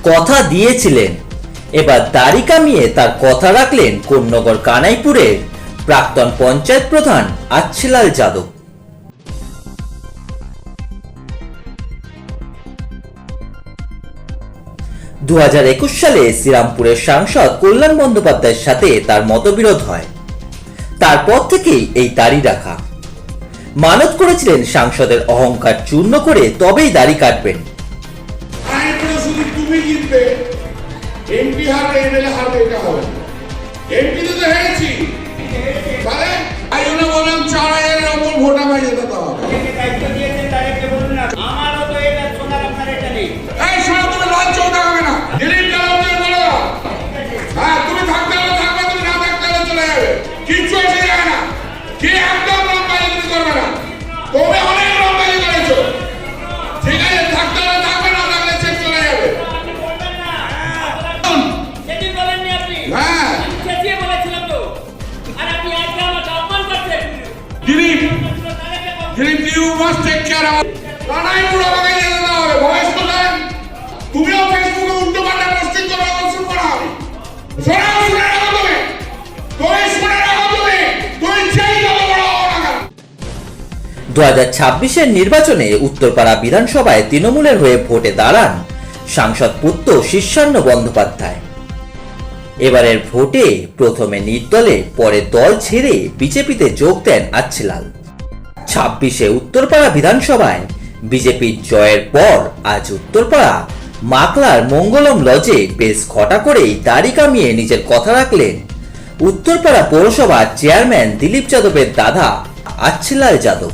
কথা দিয়েছিলেন। এবার দাড়ি কামিয়ে তার কথা রাখলেন কোন্নগর কানাইপুরের প্রাক্তন পঞ্চায়েত প্রধান আচ্ছিলাল যাদব। দু 2021 সালে শ্রীরামপুরের সাংসদ কল্যাণ বন্দ্যোপাধ্যায়ের সাথে তার মতবিরোধ হয়। তারপর থেকেই এই দাড়ি রাখা। মানত করেছিলেন সাংসদের অহংকার চূর্ণ করে তবেই দাড়ি কাটবেন। You must take care of Kanaipur আমাকে যেতে দাও হবে ভয়েস তো দেন তুমিও ফেসবুকে উল্টো পাল্টা পোস্টিং করো শুরু করো শুনে রাখো তুমি চাই যত বড় হও না কেন। 2026-এর নির্বাচনে উত্তরপাড়া বিধানসভায় তৃণমূলের হয়ে ভোটে দাঁড়ান সাংসদ পুত্র শীর্ষান্ন বন্দ্যোপাধ্যায়। এবারের ভোটে প্রথমে নির্দলে পরে দল ছেড়ে বিজেপিতে যোগ দেন আচ্ছিলাল। 26-এ উত্তরপাড়া বিধানসভায় বিজেপির জয়ের পর আজ উত্তরপাড়া মাকলার মঙ্গলম লজে বেশ ঘটা করেই দাড়ি কামিয়ে নিজের কথা রাখলেন উত্তরপাড়া পৌরসভার চেয়ারম্যান দিলীপ যাদবের দাদা আচ্ছিলাল যাদব।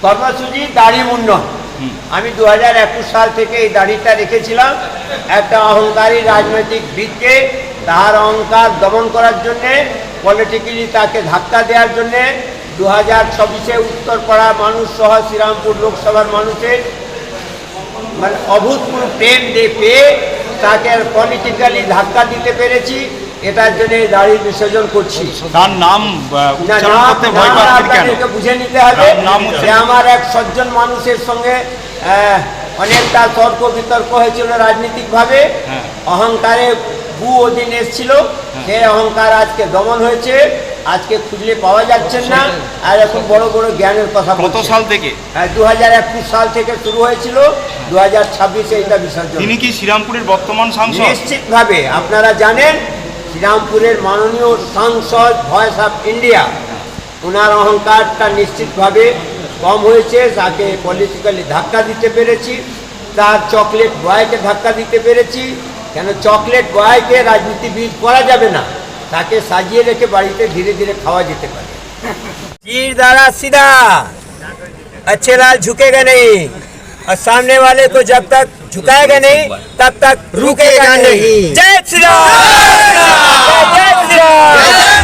কর্মসূচি দাড়ি মুন্ডন। আমি 2021 সাল থেকে এই দাড়িটা রেখেছিলাম একটা অহংকারী রাজনৈতিক বৃত্তকে তার অহংকার দমন করার জন্যে, পলিটিক্যালি তাকে ধাক্কা দেওয়ার জন্যে 2026-এ উত্তরপাড়া মানুষ সহ শ্রীরামপুর লোকসভার মানুষের মানে অভূতপূর্ব প্রেম পেয়ে তাকে পলিটিক্যালি ধাক্কা দিতে পেরেছি। এটার জন্য দাড়ি বিসর্জন করছি। তার নাম আপনাদেরকে বুঝে নিতে হবে যে আমার এক সজ্জন মানুষের সঙ্গে অনেকটা তর্ক বিতর্ক হয়েছিল রাজনীতিকভাবে, অহংকারে অধীন এসেছিল, সেই অহংকার আজকে দমন হয়েছে। আজকে খুঁজলে পাওয়া যাচ্ছে না। আর এখন বড় বড় জ্ঞানের কথা কত সাল থেকে? 2021 সাল থেকে শুরু হয়েছিল, 2026-এ এটা বিসর্জন। তিনি কি শ্রীরামপুরের বর্তমান সাংসদ? নিশ্চিতভাবে আপনারা জানেন শ্রীরামপুরের মাননীয় সাংসদ ভয়েস অফ ইন্ডিয়া, ওনার অহংকারটা নিশ্চিতভাবে কম হয়েছে। তাকে পলিটিক্যালি ধাক্কা দিতে পেরেছি, তার চকলেট বয়কে ধাক্কা দিতে পেরেছি। কেন চকলেট বয়কে রাজনীতিবিদ করা যাবে না, তাকে সাজিয়ে রেখে বাড়িতে ধীরে ধীরে খাওয়া যেতে পারে। तीर दारा सीधा, अच्छे लाल झुकेगा नहीं और सामने वाले को जब तक झुकाएगा नहीं तब तक रुकेगा नहीं। जय श्री राम, जय श्री राम।